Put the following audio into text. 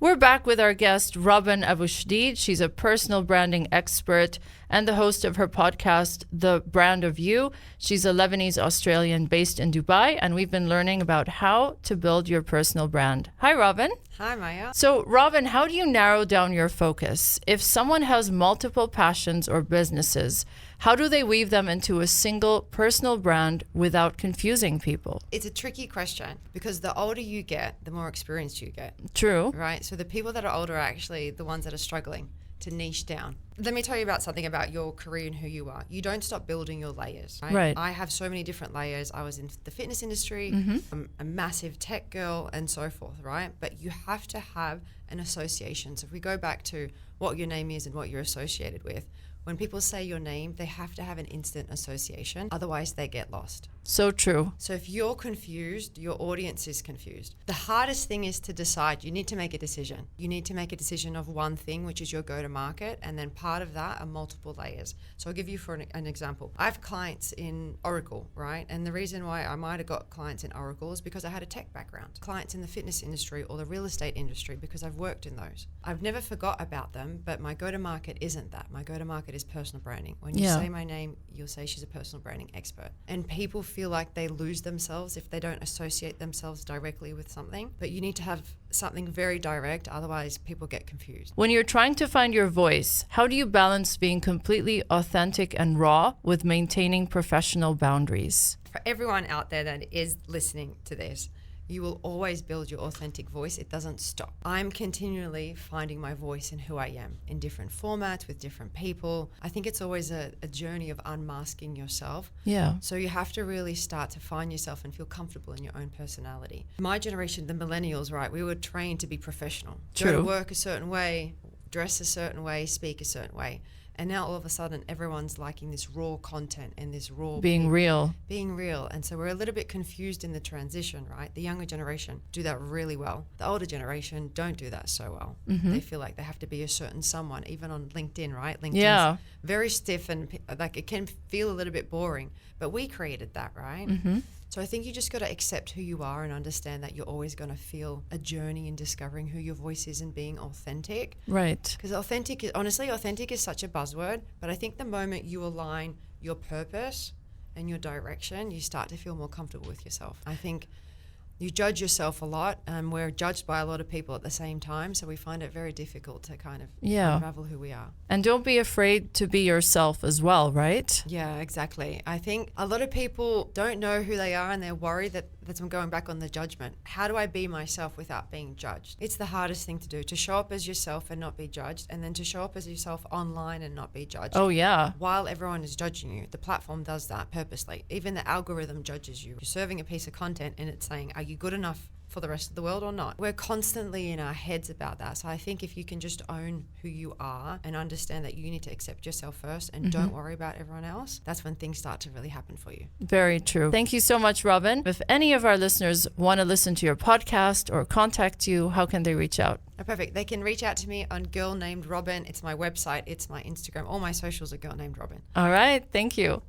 We're back with our guest, Robyn Abouchdid. She's a personal branding expert and the host of her podcast, The Brand of You. She's a Lebanese Australian based in Dubai, and we've been learning about how to build your personal brand. Hi, Robyn. Hi, Maya. So, Robyn, how do you narrow down your focus? If someone has multiple passions or businesses, how do they weave them into a single personal brand without confusing people? It's a tricky question because the older you get, the more experience you get. True. Right? So the people that are older are actually the ones that are struggling to niche down. Let me tell you about something about your career and who you are. You don't stop building your layers, right? Right. I have so many different layers. I was in the fitness industry, I'm a massive tech girl and so forth, right? But you have to have an association. So if we go back to what your name is and what you're associated with, when people say your name, they have to have an instant association. Otherwise, they get lost. So true. So if you're confused, your audience is confused. The hardest thing is to decide. You need to make a decision. You need to make a decision of one thing, which is your go-to-market, and then part of that are multiple layers. So I'll give you for an example. I have clients in Oracle, right? And the reason why I might have got clients in Oracle is because I had a tech background. Clients in the fitness industry or the real estate industry because I've worked in those. I've never forgot about them, but my go-to-market isn't that. My go-to-market is personal branding. When you say my name, you'll say she's a personal branding expert. And people feel like they lose themselves if they don't associate themselves directly with something. But you need to have something very direct, otherwise people get confused. When you're trying to find your voice, how do you balance being completely authentic and raw with maintaining professional boundaries? For everyone out there that is listening to this, you will always build your authentic voice. It doesn't stop. I'm continually finding my voice in who I am in different formats with different people. I think it's always a journey of unmasking yourself. Yeah. So you have to really start to find yourself and feel comfortable in your own personality. My generation, the millennials, right, we were trained to be professional. True. Go to work a certain way, dress a certain way, speak a certain way. And now all of a sudden, everyone's liking this raw content and this raw... Being real. Being real. And so we're a little bit confused in the transition, right? The younger generation do that really well. The older generation don't do that so well. They feel like they have to be a certain someone, even on LinkedIn, right? LinkedIn's very stiff and like it can feel a little bit boring. But we created that, right? So I think you just got to accept who you are and understand that you're always going to feel a journey in discovering who your voice is and being authentic. Right. Because authentic is such a buzzword, but I think the moment you align your purpose and your direction, you start to feel more comfortable with yourself. I think you judge yourself a lot, and we're judged by a lot of people at the same time, so we find it very difficult to kind of unravel who we are. And don't be afraid to be yourself as well, right? Yeah, exactly. I think a lot of people don't know who they are and they're worried that that's going back on the judgment. How do I be myself without being judged? It's the hardest thing to do, to show up as yourself and not be judged, and then to show up as yourself online and not be judged. Oh, yeah. While everyone is judging you, the platform does that purposely. Even the algorithm judges you. You're serving a piece of content and it's saying, are you good enough for the rest of the world or not? We're constantly in our heads about that. So I think if you can just own who you are and understand that you need to accept yourself first and don't worry about everyone else, that's when things start to really happen for you. Very true. Thank you so much, Robyn. If any of our listeners want to listen to your podcast or contact you, how can they reach out? Oh, perfect. They can reach out to me on Girl Named Robyn. It's my website. It's my Instagram. All my socials are Girl Named Robyn. All right. Thank you.